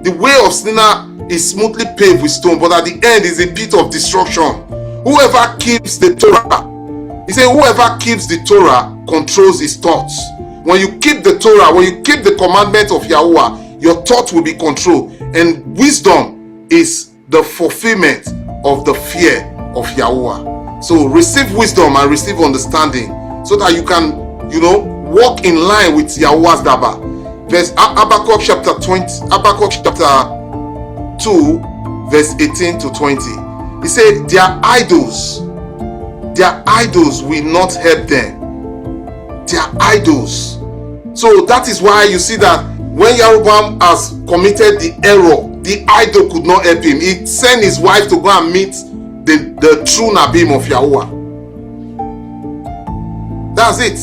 The way of sinner is smoothly paved with stone, but at the end is a pit of destruction. Whoever keeps the Torah, he said, whoever keeps the Torah controls his thoughts. When you keep the Torah, when you keep the commandment of Yahuwah, your thought will be controlled. And wisdom is the fulfillment of the fear of Yahuwah. So receive wisdom and receive understanding so that you can, walk in line with Yahuwah's Daba. Verse Habakkuk chapter 2, verse 18 to 20. He said, their idols will not help them. Their idols. So that is why you see that when Jeroboam has committed the error, the idol could not help him. He sent his wife to go and meet the true Nabim of Yahuwah. That's it.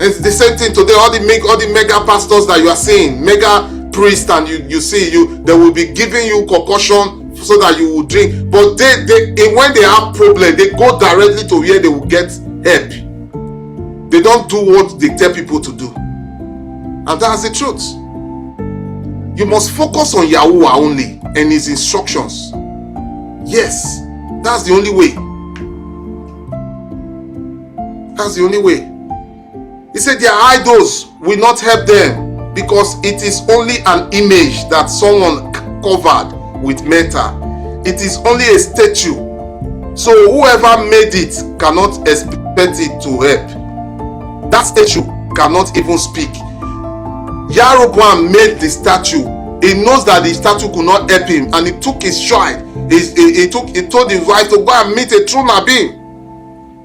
It's the same thing today. All the mega pastors that you are seeing, mega priests, and you see, they will be giving you concoction so that you will drink. But when they have problem, they go directly to where they will get help. They don't do what they tell people to do. And that's the truth. You must focus on Yahuwah only and his instructions. Yes, that's the only way. That's the only way. He said their idols will not help them because it is only an image that someone covered with metal. It is only a statue. So whoever made it cannot expect it to help. That statue cannot even speak. Jeroboam made the statue. He knows that the statue could not help him, and he took his child. He told his wife to go and meet a true Nabim.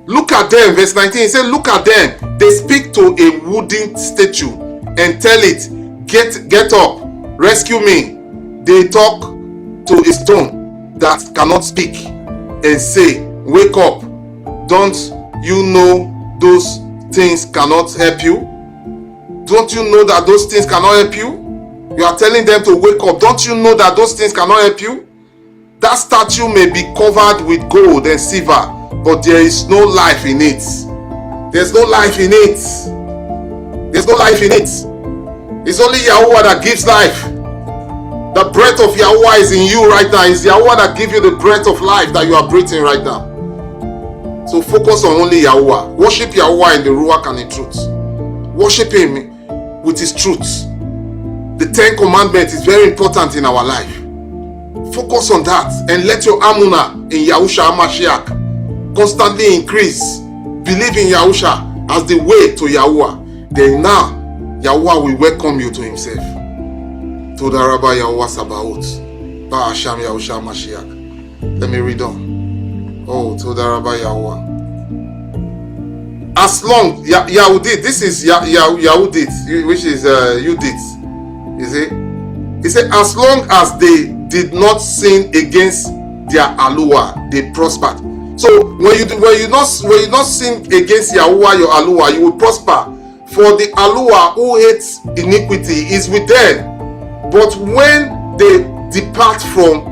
Look at them, verse 19. He said, look at them. They speak to a wooden statue and tell it, get up, rescue me. They talk to a stone that cannot speak and say, wake up. Don't you know those things cannot help you? Don't you know that those things cannot help you? You are telling them to wake up. Don't you know that those things cannot help you? That statue may be covered with gold and silver, but there is no life in it. There's no life in it. There's no life in it. It's only Yahuwah that gives life. The breath of Yahuwah is in you right now. It's Yahuwah that gives you the breath of life that you are breathing right now. So focus on only Yahuwah. Worship Yahuwah in the Ruach and in truth. Worship him with his truth. The 10 commandments is very important in our life. Focus on that and let your Amunah in Yashar'AL constantly increase. Believe in Yahusha as the way to Yahuwah. Then now Yahuwah will welcome you to himself. Toda Rabba Yahuwah Sabaoth. Ba'asham Yahusha Mashiach. Let me read on. Oh, Toda Rabba Yahuwah. As long Yahudit, this is Yahudit, which is Yudit. You see? He said, as long as they did not sin against their ALUAH, they prospered. So when you not sin against Yahuwah, your ALUAH, you will prosper. For the ALUAH who hates iniquity is with them. But when they depart from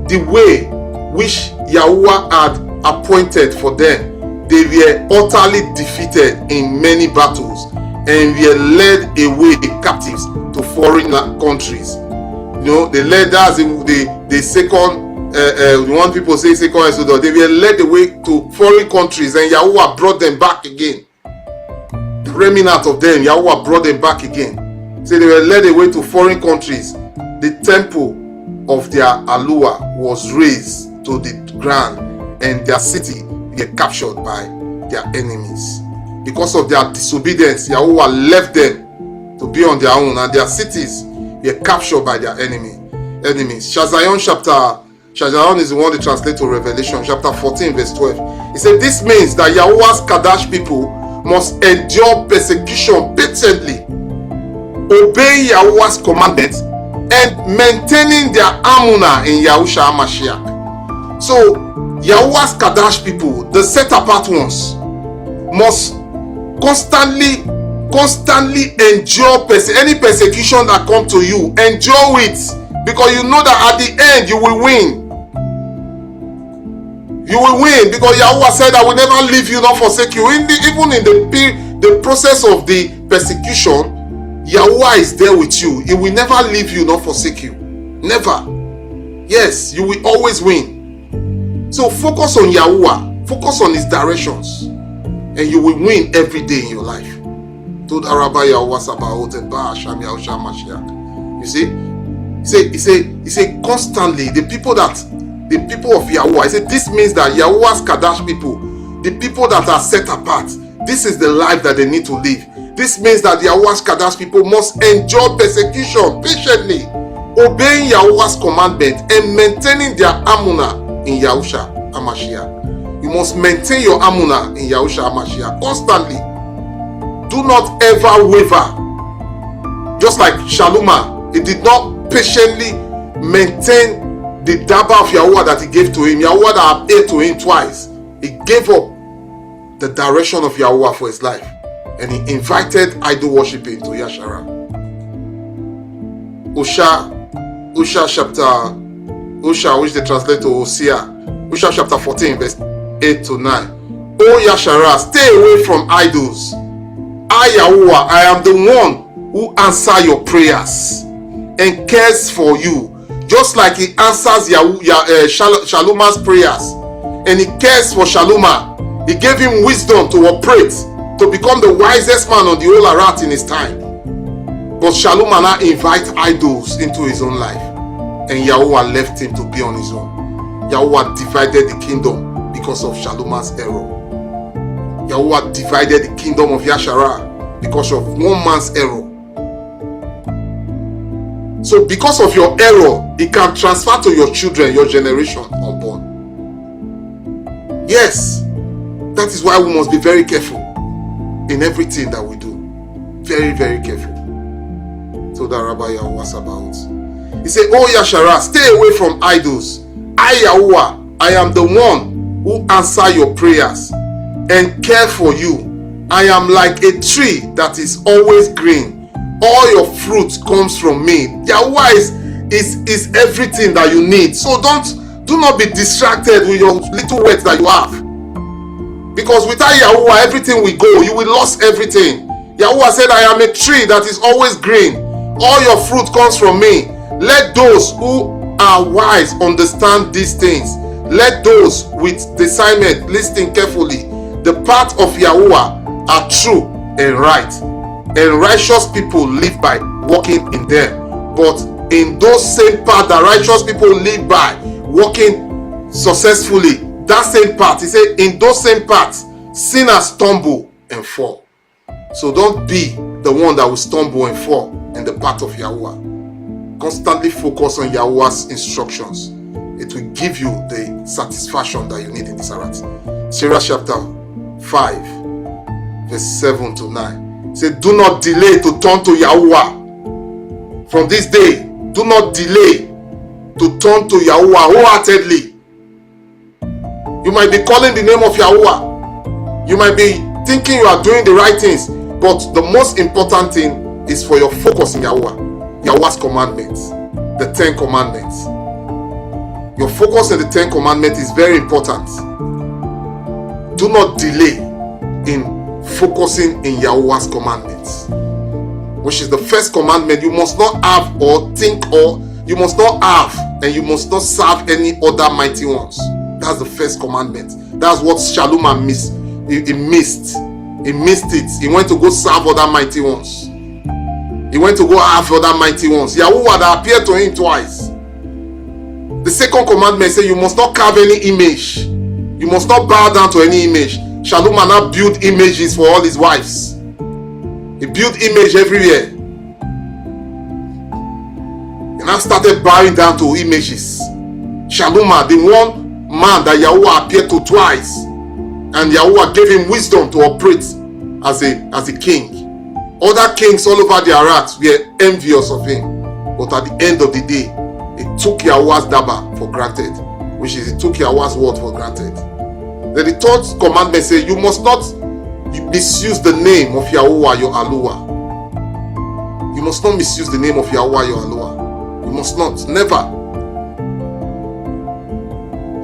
the way which Yahuwah had appointed for them, they were utterly defeated in many battles and were led away captives to foreign countries. They led us the second. The one people say second Exodus. They were led away to foreign countries, and Yahuwah brought them back again. The remnant of them, Yahuwah brought them back again. So they were led away to foreign countries. The temple of their ALUAH was razed to the ground, and their city were captured by their enemies. Because of their disobedience, Yahuwah left them to be on their own, and their cities were captured by their enemies. Shazayon is the one they translate to Revelation chapter 14 verse 12. He said this means that Yahuwah's Kadash people must endure persecution patiently, obey Yahuwah's commandments, and maintaining their Amunah in Yahushua Mashiach. So Yahuwah's Kadash people, the set apart ones, must constantly endure any persecution that come to you. Endure it, because you know that at the end you will win. You will win, because Yahuwah said, I will never leave you nor forsake you. Even in the process of the persecution, Yahuwah is there with you. He will never leave you nor forsake you. Never. Yes, you will always win. So focus on Yahuwah. Focus on his directions. And you will win every day in your life. You see? He said constantly, the people of Yahuwah. He said this means that Yahuwah's Kadash people, the people that are set apart, this is the life that they need to live. This means that Yahuwah's Kadash people must endure persecution patiently, obeying Yahuwah's commandment and maintaining their Amunah in Yahushua HaMashiach. You must maintain your Amunah in Yahushua HaMashiach constantly. Do not ever waver. Just like Shalumah, he did not patiently maintain the Daba of Yahuwah that he gave to him. Yahuwah that appeared to him twice. He gave up the direction of Yahuwah for his life. And he invited idol worshiping to Yashar'AL. Usha, which they translate to Hosea. Usha chapter 14, verse 8 to 9. O Yashar'AL, stay away from idols. I, Yahuwah, I am the one who answers your prayers and cares for you, just like he answers Shalumah's prayers, and he cares for Shalumah. He gave him wisdom to operate, to become the wisest man on the whole earth in his time. But Shalumah now invites idols into his own life, and Yahuwah left him to be on his own. Yahuwah divided the kingdom because of Shalumah's error. Yahuwah divided the kingdom of Yashar'AL because of one man's error. So because of your error, it can transfer to your children, your generation unborn. Yes, that is why we must be very careful in everything that we do. Very, very careful. So that Rabbi Yahuwah Sabaoth. He said, Oh Yashar'AL, stay away from idols. I, Yahuwah, I am the one who answers your prayers and care for you. I am like a tree that is always green. All your fruit comes from me. Yahuwah is everything that you need. So do not be distracted with your little words that you have. Because without Yahuwah, everything will go. You will lose everything. Yahuwah said, I am a tree that is always green. All your fruit comes from me. Let those who are wise understand these things. Let those with discernment listen carefully. The path of Yahuwah are true and right, and righteous people live by walking in them. But in those same paths that righteous people live by, walking successfully, that same path, he said, in those same paths, sinners stumble and fall. So don't be the one that will stumble and fall in the path of Yahuwah. Constantly focus on Yahuwah's instructions. It will give you the satisfaction that you need in this earth. Sirach chapter 5, verse 7 to 9. Say, do not delay to turn to Yahuwah. From this day, do not delay to turn to Yahuwah wholeheartedly. You might be calling the name of Yahuwah. You might be thinking you are doing the right things. But the most important thing is for your focus in Yahuwah. Yahuwah's commandments. The 10 commandments. Your focus in the 10 commandments is very important. Do not delay in focusing in Yahuwah's commandments, which is the first commandment. You must not have or think, or you must not have and you must not serve any other mighty ones. That's the first commandment. That's what Shalumah missed. He missed it. He went to go serve other mighty ones. He went to go have other mighty ones. Yahuwah that appeared to him twice. The second commandment says you must not carve any image. You must not bow down to any image. Shalumah now built images for all his wives. He built image everywhere. He now started bowing down to images. Shalumah, the one man that Yahuwah appeared to twice, and Yahuwah gave him wisdom to operate as a king. Other kings all over the earth were envious of him, but at the end of the day, he took Yahuwah's daba for granted, which is he took Yahuwah's word for granted. Then the third commandment says you must not misuse the name of Yahuwah, your ALUAH. You must not misuse the name of Yahuwah, your ALUAH. You must not, never.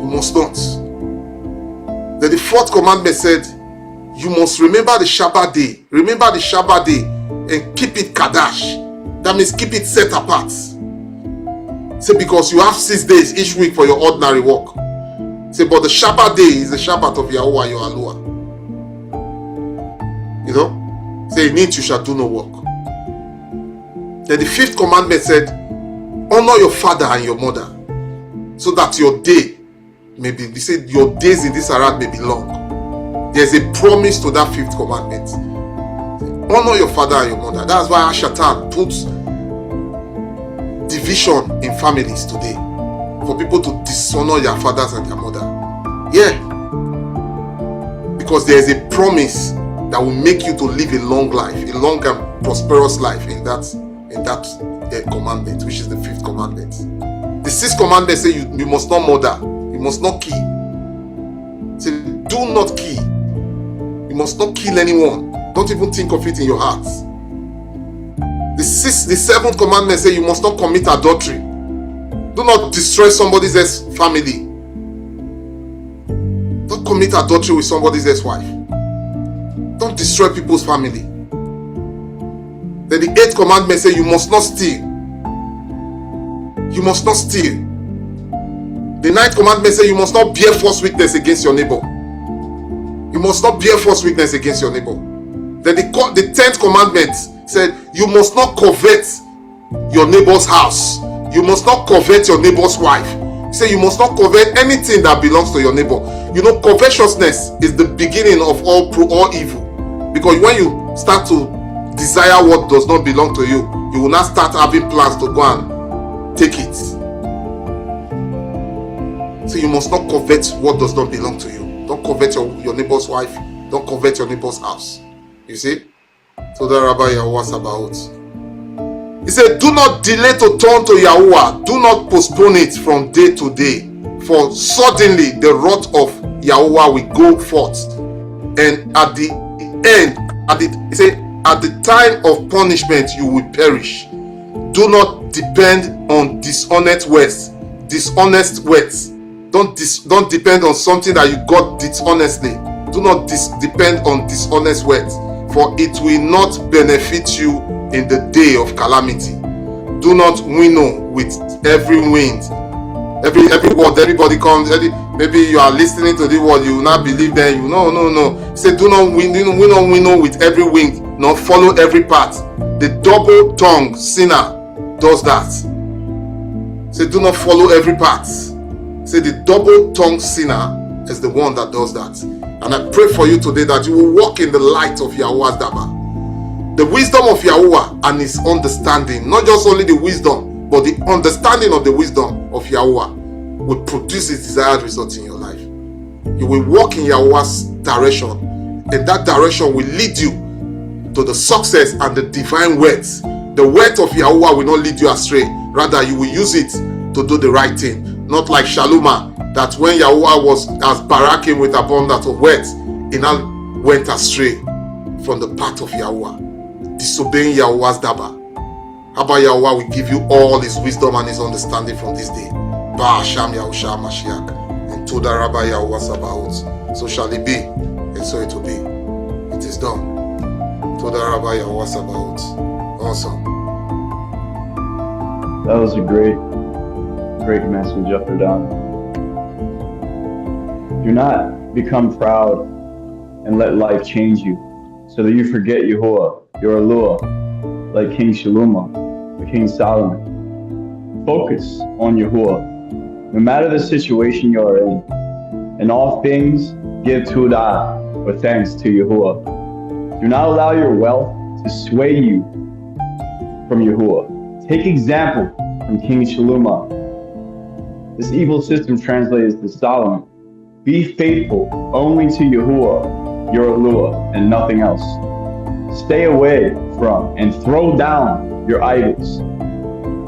You must not. Then the fourth commandment said, you must remember the Shabbat day. Remember the Shabbat day and keep it Kadash. That means keep it set apart. Say, because you have 6 days each week for your ordinary work. Say, but the Shabbat day is the Shabbat of Yahuwah, your ALUAH. You know? Say, in it you shall do no work. Then the 5th commandment said, honor your father and your mother, so that your day may be, they said, your days in this Arad may be long. There's a promise to that 5th commandment. Honor your father and your mother. That's why Satan puts division in families today, for people to dishonor their fathers and their mother. Yeah, because there is a promise that will make you to live a long life, a long and prosperous life in that commandment, which is the 5th commandment. The 6th commandment says you must not murder, you must not kill. Say, do not kill. You must not kill anyone. Don't even think of it in your heart. The 7th commandment says you must not commit adultery. Do not destroy somebody's family. Don't commit adultery with somebody's ex-wife. Don't destroy people's family. Then the 8th commandment says you must not steal. You must not steal. The 9th commandment says you must not bear false witness against your neighbor. You must not bear false witness against your neighbor. Then the 10th commandment said you must not covet your neighbor's house. You must not covet your neighbor's wife. Say you must not covet anything that belongs to your neighbor. You know, covetousness is the beginning of all evil. Because when you start to desire what does not belong to you, you will not start having plans to go and take it. So you must not covet what does not belong to you. Don't covet your neighbor's wife. Don't covet your neighbor's house. You see? So the Rabbi YAHUAH about. He said, do not delay to turn to YAHUAH. Do not postpone it from day to day. For suddenly the wrath of YAHUAH will go forth. And at the end, he said, at the time of punishment you will perish. Do not depend on dishonest words. Don't depend on something that you got dishonestly. Do not depend on dishonest words, for it will not benefit you in the day of calamity. Do not winnow with every wind. Every word, everybody comes. Maybe you are listening to the word, you will not believe them. You no. Say, do not winnow with every wind, nor follow every path. The double-tongued sinner does that. Say, do not follow every path. Say, the double-tongued sinner is the one that does that. And I pray for you today that you will walk in the light of Yahuwah's Daba. The wisdom of Yahuwah and his understanding, not just only the wisdom, but the understanding of the wisdom of Yahuwah will produce its desired results in your life. You will walk in Yahuwah's direction, and that direction will lead you to the success and the divine words. The word of Yahuwah will not lead you astray. Rather, you will use it to do the right thing. Not like Shalumah, that when Yahuwah was as barracking with abundance of words, he now went astray from the path of Yahuwah, disobeying Yahuwah's Daba. Abba Yahuwah will give you all his wisdom and his understanding from this day. Ba'asham Yahushua Mashiach. And to the Rabbi Yahuwah Sabaoth. So shall it be, and so it will be. It is done. To the Rabbi Yahuwah Sabaoth. Awesome. That was a great message, Upper Down. Do not become proud and let life change you so that you forget Yahuwah, your ALUAH, like King Shalumah or King Solomon. Focus on Yahuwah, no matter the situation you are in. In all things, give Tudah or thanks to Yahuwah. Do not allow your wealth to sway you from Yahuwah. Take example from King Shalumah. This evil system translates to Solomon. Be faithful only to Yahuwah, your ALUAH, and nothing else. Stay away from and throw down your idols.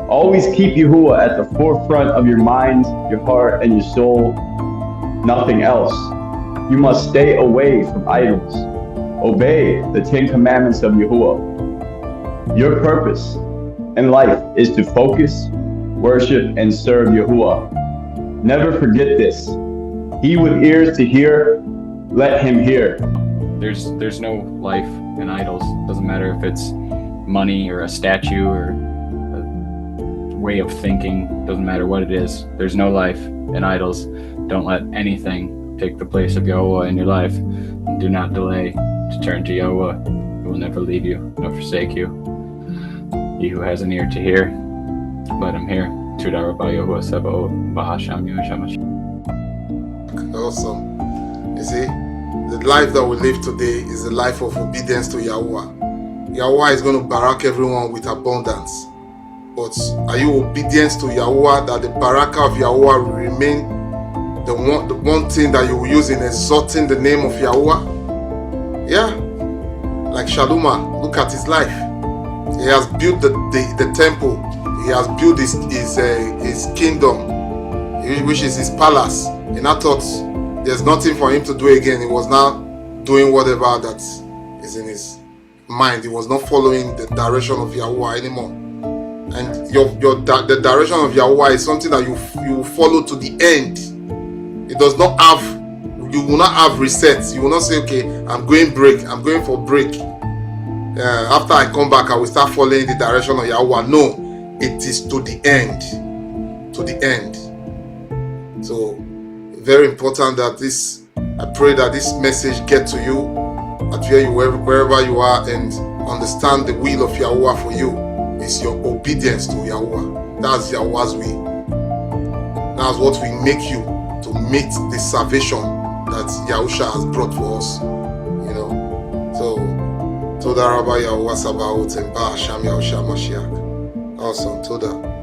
Always keep Yahuwah at the forefront of your mind, your heart, and your soul. Nothing else. You must stay away from idols. Obey the 10 commandments of Yahuwah. Your purpose in life is to focus, worship, and serve Yahuwah. Never forget this. He with ears to hear, let him hear. There's no life in idols. Doesn't matter if it's money or a statue or a way of thinking. Doesn't matter what it is. There's no life in idols. Don't let anything take the place of Yahuwah in your life. And do not delay to turn to Yahuwah. He will never leave you nor forsake you. He who has an ear to hear, let him hear. Tuda Rabba Yahuwah Sabaoth, Bahasham Yahshua. Awesome. You see, the life that we live today is the life of obedience to Yahuwah. Yahuwah is going to barak everyone with abundance. But are you obedient to Yahuwah, that the barakah of Yahuwah will remain the one thing that you will use in exalting the name of Yahuwah? Yeah. Like Shalumah, look at his life. He has built the temple. He has built his kingdom, which is his palace. And I thought there's nothing for him to do again. He was now doing whatever that is in his mind. He was not following the direction of Yahuwah anymore. And the direction of Yahuwah is something that you follow to the end. It does not have, you will not have resets. You will not say, okay, I'm going for break. After I come back, I will start following the direction of Yahuwah. No, it is to the end. To the end. So, very important that I pray that this message get to you, wherever you are, and understand the will of Yahuwah for you is your obedience to Yahuwah. That's Yahuwah's will. That's what will make you to meet the salvation that Yahusha has brought for us. You know. So, Toda Rabba Yahuwah Sabaoth and Bahasham Yahushua Mashiach. Awesome, Toda.